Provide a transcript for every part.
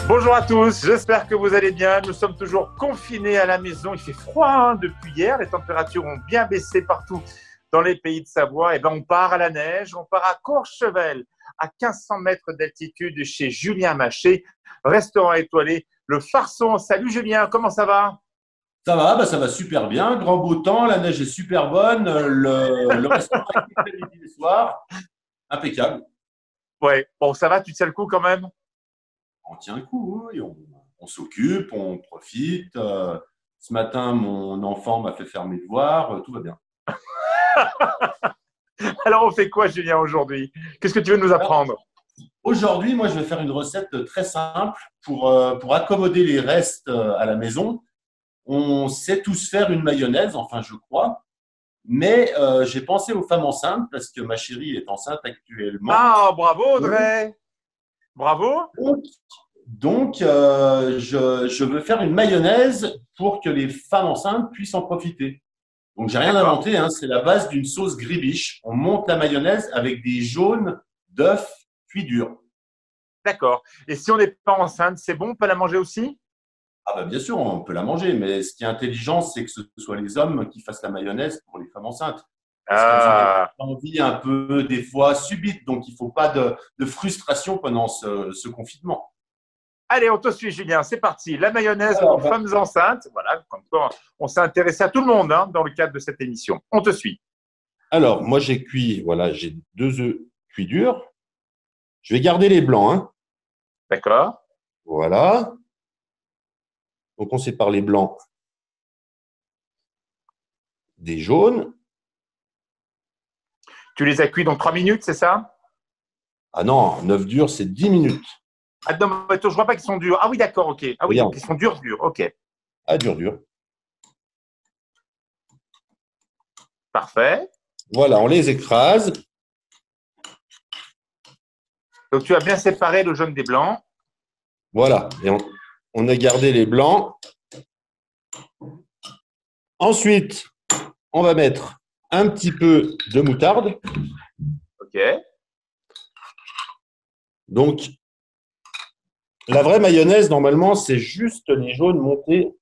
Bonjour à tous, j'espère que vous allez bien. Nous sommes toujours confinés à la maison. Il fait froid depuis hier, les températures ont bien baissé partout dans les pays de Savoie. Et ben, on part à la neige, on part à Courchevel, à 1500 mètres d'altitude chez Julien Maché, restaurant étoilé, le Farçon. Salut Julien, comment ça va? Ça va super bien. Grand beau temps, la neige est super bonne, le restaurant est ouvert midi et soir, impeccable. Ouais, bon ça va, tu tiens le coup quand même? On tient le coup, oui, on s'occupe, on profite. Ce matin, mon enfant m'a fait faire mes devoirs, tout va bien. Alors on fait quoi Julien aujourd'hui? Qu'est-ce que tu veux nous Alors, apprendre? aujourd'hui, moi, je vais faire une recette très simple pour accommoder les restes à la maison. On sait tous faire une mayonnaise, enfin, je crois. Mais j'ai pensé aux femmes enceintes parce que ma chérie est enceinte actuellement. Ah, bravo Donc, Audrey, bravo. donc, je veux faire une mayonnaise pour que les femmes enceintes puissent en profiter. Donc, j'ai rien D'accord, inventé, hein, c'est la base d'une sauce gribiche. On monte la mayonnaise avec des jaunes d'œufs cuits durs. d'accord. Et si on n'est pas enceinte, c'est bon, on peut la manger aussi? Ah bah bien sûr, on peut la manger, mais ce qui est intelligent, c'est que ce soit les hommes qui fassent la mayonnaise pour les femmes enceintes. Parce qu'elles ont des Ah, envies un peu, des fois, subites. Donc, il ne faut pas de frustration pendant ce confinement. allez, on te suit, Julien. C'est parti. La mayonnaise pour Alors, femmes enceintes. Voilà, comme quoi, on s'est intéressé à tout le monde dans le cadre de cette émission. On te suit. moi, j'ai cuit, voilà, j'ai 2 œufs cuits durs. Je vais garder les blancs, hein. D'accord. Voilà. Donc, on sépare les blancs des jaunes. Tu les as cuits dans 3 minutes, c'est ça? Ah non, un œuf dur, c'est 10 minutes. Ah non, mais attends, je vois pas qu'ils sont durs. Ah oui, d'accord, ok. Ah oui, donc Regarde, ils sont durs, durs. Ok, ah, dur, dur. parfait. Voilà, on les écrase. Donc tu as bien séparé le jaune des blancs. Voilà, et on a gardé les blancs. Ensuite, on va mettre un petit peu de moutarde. Ok. Donc, la vraie mayonnaise, normalement, c'est juste les jaunes montés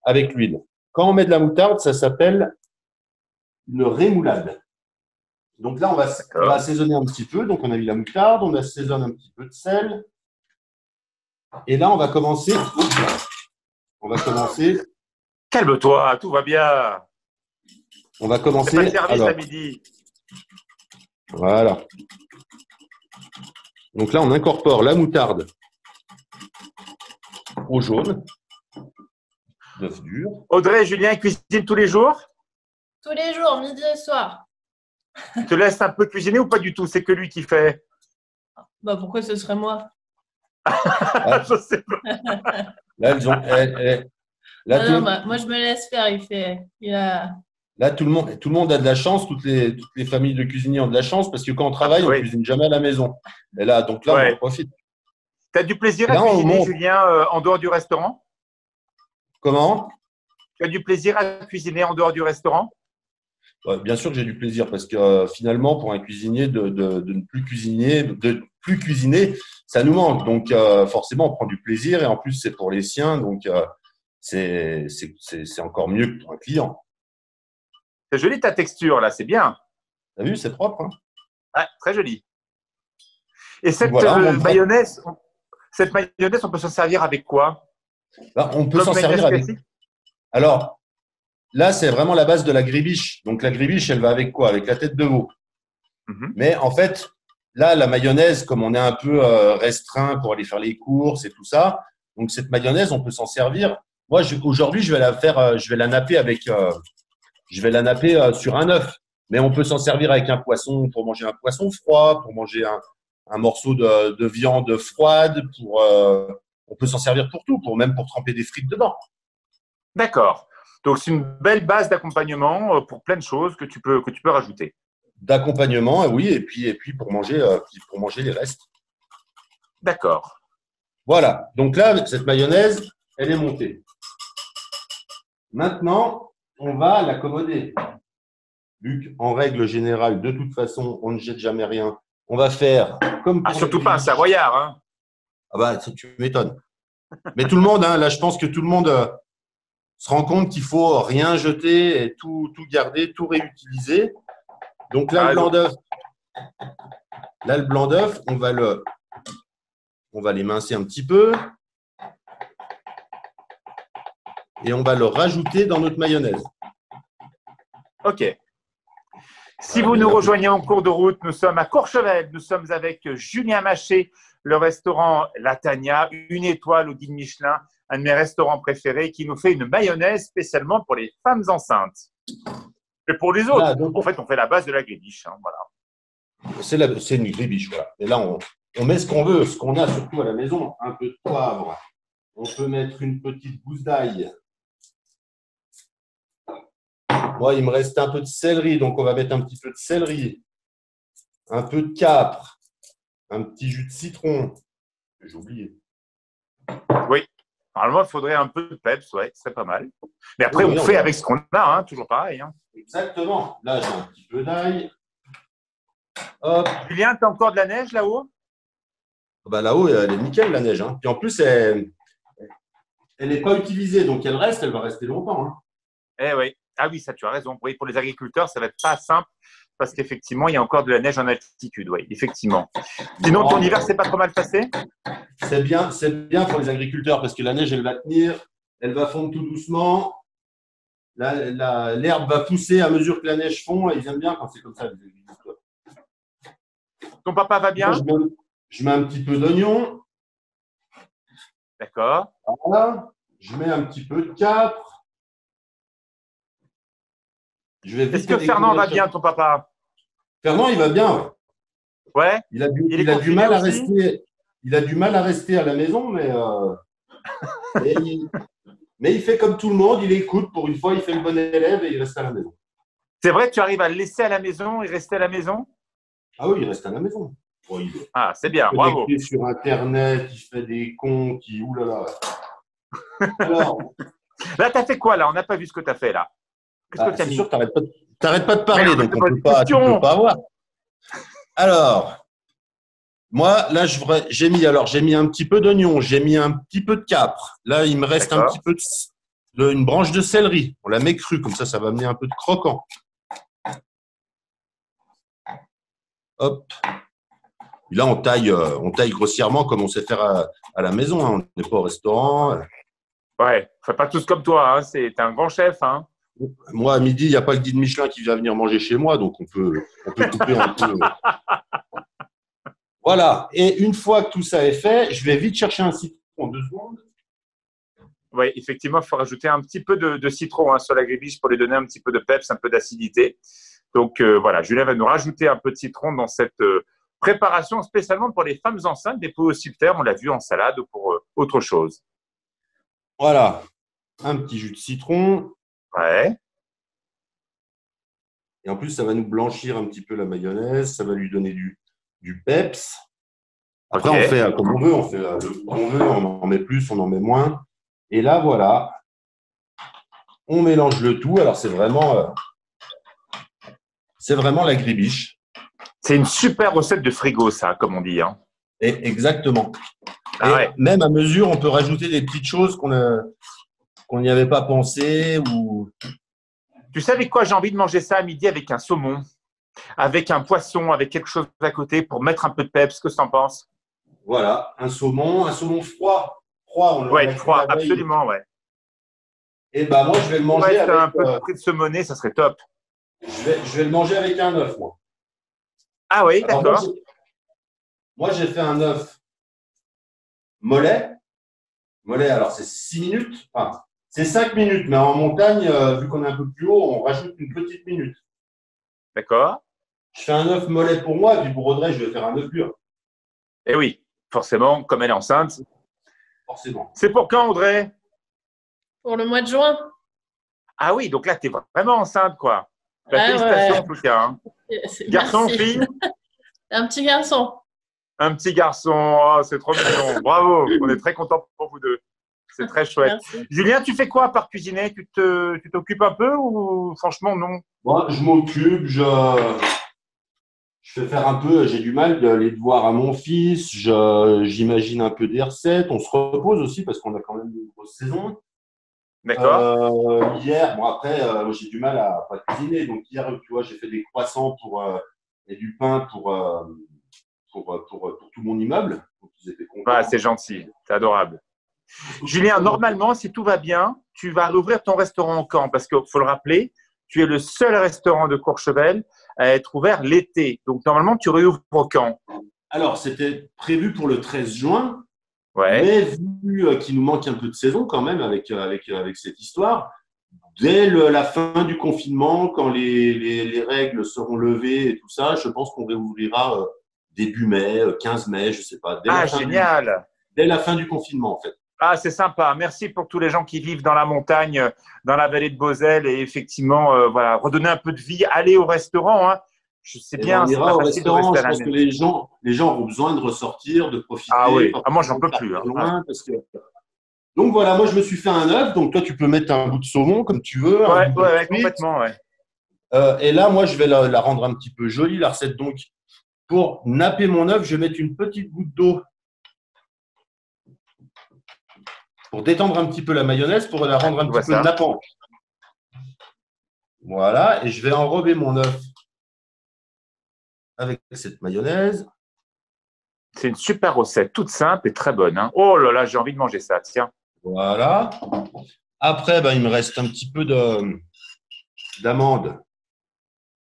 avec l'huile. Quand on met de la moutarde, ça s'appelle une rémoulade. Donc là, on va D'accord. assaisonner un petit peu. Donc, on a mis la moutarde, on assaisonne un petit peu de sel. Et là, on va commencer, Calme-toi, tout va bien. on va C'est pas le commencer. service à Alors, midi. voilà. Donc là, on incorpore la moutarde au jaune d'œuf dur. Audrey et Julien cuisinent tous les jours. Tous les jours, midi et soir. Tu te laisses un peu cuisiner ou pas du tout? C'est que lui qui fait. Bah pourquoi ce serait moi? Là, Je sais pas. là, elles ont, là, Ah non, bah, moi je me laisse faire. là, tout le monde a de la chance. Toutes les familles de cuisiniers ont de la chance parce que quand on travaille, on Oui. cuisine jamais à la maison. Et là, donc là, on en Ouais. profite. Tu as du plaisir Et à là, on cuisiner, monte. Julien, en dehors du restaurant? Comment? Tu as du plaisir à cuisiner en dehors du restaurant? Bien sûr que j'ai du plaisir parce que finalement, pour un cuisinier, de ne plus cuisiner, ça nous manque. Donc, forcément, on prend du plaisir et en plus, c'est pour les siens. Donc, c'est encore mieux que pour un client. C'est joli ta texture, là, c'est bien. T'as vu, c'est propre, hein. Ouais, très joli. Et Donc voilà, on monte. cette mayonnaise, on peut s'en servir avec quoi? Là, on peut Comme s'en une mayonnaise servir avec. classique? Alors, là, c'est vraiment la base de la gribiche. Donc, la gribiche, elle va avec quoi? Avec la tête de veau. Mhm. Mais en fait, là, la mayonnaise, comme on est un peu restreint pour aller faire les courses et tout ça, donc cette mayonnaise, on peut s'en servir. Moi, aujourd'hui, je vais la faire, je vais la napper sur un œuf. Mais on peut s'en servir avec un poisson pour manger un poisson froid, pour manger un morceau de viande froide, on peut s'en servir pour tout, même pour tremper des frites dedans. D'accord. Donc, c'est une belle base d'accompagnement pour plein de choses que tu peux rajouter. D'accompagnement, oui, et puis pour manger les restes. D'accord. Voilà. Donc là, cette mayonnaise, elle est montée. Maintenant, on va l'accommoder. Vu qu'en règle générale, de toute façon, on ne jette jamais rien. On va faire comme Ah, pour la surtout pas un gribiche. savoyard, hein. Ah bah, ça, tu m'étonnes. Mais tout le monde, hein, là, je pense que tout le monde se rend compte qu'il faut rien jeter et tout garder, tout réutiliser. Donc là, le blanc d'œuf, on va l'émincer un petit peu et on va le rajouter dans notre mayonnaise. Ok. Si vous nous rejoignez en cours de route, nous sommes à Courchevel. Nous sommes avec Julien Maché, le restaurant La Tania, une étoile au guide Michelin, un de mes restaurants préférés, qui nous fait une mayonnaise spécialement pour les femmes enceintes. Et pour les autres, Voilà, donc, en fait, on fait la base de la grébiche. Hein, voilà. c'est une grébiche, voilà. Et là, on met ce qu'on veut, ce qu'on a surtout à la maison. Un peu de poivre. On peut mettre une petite gousse d'ail. Moi, il me reste un peu de céleri, donc on va mettre un petit peu de céleri, un peu de capre, un petit jus de citron. J'ai oublié. Oui. Normalement, il faudrait un peu de peps, ouais, c'est pas mal. Mais après, Oui, on fait avec ce qu'on a, hein, toujours pareil. Hein. Exactement. Là, j'ai un petit peu d'ail. Hop. Julien, tu as encore de la neige là-haut? Bah, là-haut, elle est nickel, la neige. Hein. Puis en plus, elle n'est pas utilisée, donc elle va rester longtemps. Hein. Eh oui. Ah oui, ça, tu as raison. Oui, pour les agriculteurs, ça va être pas simple parce qu'effectivement, il y a encore de la neige en altitude. Oui, effectivement. Sinon, ton hiver, c'est pas trop mal passé? C'est bien pour les agriculteurs parce que la neige, elle va tenir, elle va fondre tout doucement. L'herbe va pousser à mesure que la neige fond et ils aiment bien quand c'est comme ça, les agriculteurs. Ton papa va bien? Moi, je mets un petit peu d'oignon. D'accord. Voilà. Je mets un petit peu de capre. Est-ce que Fernand va bien, ton papa? Fernand, il va bien. Ouais. Ouais. Il a du mal à rester. Il a du mal à rester à la maison, mais il fait comme tout le monde. Il écoute. Pour une fois, il fait le bon élève et il reste à la maison. C'est vrai que tu arrives à le laisser à la maison et rester à la maison? Ah oui, il reste à la maison. Bon, Ah, c'est bien, bravo. Il est sur Internet, il fait des comptes, oulala. Alors, là, tu as fait quoi, là? On n'a pas vu ce que tu as fait, là. Qu'est-ce que tu as c'est mis? sûr, tu n'arrêtes pas de parler, mais donc tu ne peux pas voir. Alors, moi, là, j'ai mis un petit peu d'oignon, j'ai mis un petit peu de capre. Là, il me reste un petit peu une branche de céleri. On la met crue, comme ça va amener un peu de croquant. Hop. Et là, on taille grossièrement comme on sait faire à la maison. Hein. On n'est pas au restaurant. Ouais, fais pas tous comme toi. Hein. T'es un grand chef. Hein. Moi, à midi, il n'y a pas le guide Michelin qui vient venir manger chez moi, donc on peut couper un peu. Voilà. Et une fois que tout ça est fait, je vais vite chercher un citron 2 secondes. Oui, effectivement, il faut rajouter un petit peu de citron sur la grébiche pour lui donner un petit peu de peps, un peu d'acidité. Donc voilà, Julien va nous rajouter un peu de citron dans cette préparation spécialement pour les femmes enceintes, des pots aussi on l'a vu en salade ou pour autre chose. Voilà, un petit jus de citron. Ouais. Et en plus, ça va nous blanchir un petit peu la mayonnaise, ça va lui donner du peps. Après, on fait comme on veut, on fait on veut, on en met plus, on en met moins. Et là, voilà, on mélange le tout. Alors, c'est vraiment la grébiche. C'est une super recette de frigo, ça, comme on dit. Hein. Exactement. Ah et ouais. Même à mesure, on peut rajouter des petites choses qu'on n'y avait pas pensé. Ou... Tu sais avec quoi j'ai envie de manger ça à midi? Avec un saumon, avec un poisson, avec quelque chose à côté pour mettre un peu de peps. Qu'est-ce que tu en penses? Voilà, un saumon froid. On ouais, froid, absolument, ouais. Et ben moi, je vais le manger avec… un peu de saumonné, ça serait top. Je vais le manger avec un œuf, moi. Ah oui, d'accord. Moi, j'ai fait un œuf mollet. Mollet, alors c'est 6 minutes. Enfin, c'est 5 minutes, mais en montagne, vu qu'on est un peu plus haut, on rajoute une petite minute. D'accord. Je fais un œuf mollet pour moi, et puis pour Audrey, je vais faire un œuf dur. Eh oui, forcément, comme elle est enceinte. Forcément. C'est pour quand, Audrey? Pour le mois de juin. Ah oui, donc là, tu es vraiment enceinte, quoi. Félicitations, en tout cas. Hein. Garçon, fille? Un petit garçon. Un petit garçon, oh, c'est trop mignon. Bravo, on est très contents pour vous deux. C'est très chouette. Merci. Julien, tu fais quoi par cuisiner? Tu t'occupes un peu ou franchement non? Moi, je m'occupe, Je fais faire un peu, j'ai du mal d'aller devoir à mon fils, j'imagine un peu des recettes, on se repose aussi parce qu'on a quand même une grosse saison. D'accord. Hier, bon après, j'ai du mal à pas cuisiner, donc hier, tu vois, j'ai fait des croissants et du pain pour tout mon immeuble, donc ils étaient contents. Ouais, c'est gentil, c'est adorable. Julien, normalement, si tout va bien, tu vas rouvrir ton restaurant en camp parce qu'il faut le rappeler, tu es le seul restaurant de Courchevel à être ouvert l'été. Donc, normalement, tu réouvres au camp. Alors, c'était prévu pour le 13 juin, Ouais. mais vu qu'il nous manque un peu de saison quand même avec cette histoire, dès la fin du confinement, quand les règles seront levées et tout ça, je pense qu'on réouvrira début mai, 15 mai, je sais pas, Ah, génial. dès la fin du confinement en fait. Ah, c'est sympa. Merci pour tous les gens qui vivent dans la montagne, dans la vallée de Beauzelle et effectivement, voilà, redonner un peu de vie, aller au restaurant. Hein. Je sais bien, On c'est ira pas au facile de restaurant. rester à Je la pense que maison. les gens ont besoin de ressortir, de profiter. Ah oui. Pas Ah, moi, j'en peux partir plus. Hein. loin, parce que... Donc voilà, moi je me suis fait un œuf. Donc toi, tu peux mettre un bout de saumon comme tu veux, un Ouais, bout de ouais, truite. complètement, ouais. Et là, moi, je vais la rendre un petit peu jolie, la recette. Donc, pour napper mon œuf, je vais mettre une petite goutte d'eau pour détendre un petit peu la mayonnaise, pour la rendre un petit peu nappante. Voilà, et je vais enrober mon œuf avec cette mayonnaise. C'est une super recette, toute simple et très bonne. Hein. Oh là là, j'ai envie de manger ça, tiens. Voilà. Après, il me reste un petit peu d'amande.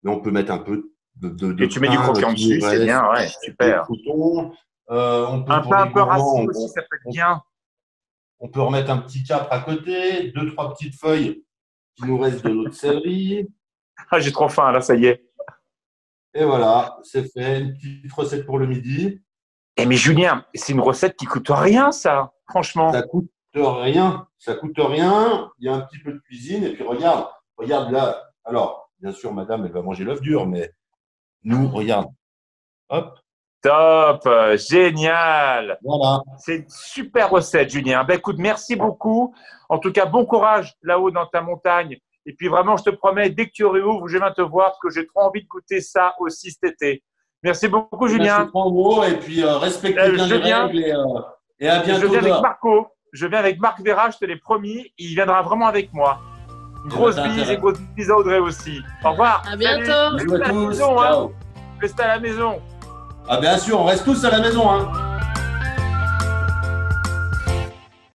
Mais on peut mettre un peu de et tu mets du croquant dessus, c'est bien, ouais, super. On peut, un pain un peu rassis aussi, ça peut être bien. On peut remettre un petit capre à côté, 2-3 petites feuilles qui nous restent de notre céleri. Ah, j'ai trop faim, là, ça y est. Et voilà, c'est fait. Une petite recette pour le midi. Eh mais Julien, c'est une recette qui coûte rien, ça, franchement. Ça coûte rien. Ça coûte rien. Il y a un petit peu de cuisine. Et puis regarde là. Alors, bien sûr, madame, elle va manger l'œuf dur, mais nous, regarde. Hop. Top, génial. Voilà. C'est une super recette, Julien. Ben, écoute, merci beaucoup. En tout cas, bon courage là-haut dans ta montagne. Et puis vraiment, je te promets, dès que tu réouvres, je viens te voir parce que j'ai trop envie de goûter ça aussi cet été. Merci beaucoup, Julien. Et puis, respectez bien les règles et à bientôt. Je viens avec Marco. Je viens avec Marc Vera, je te l'ai promis. Il viendra vraiment avec moi. Une grosse bise et grosse bise à Audrey aussi. Au revoir. À bientôt. Salut. Reste à la maison, hein. Reste à la maison. Ah bien sûr, on reste tous à la maison, hein.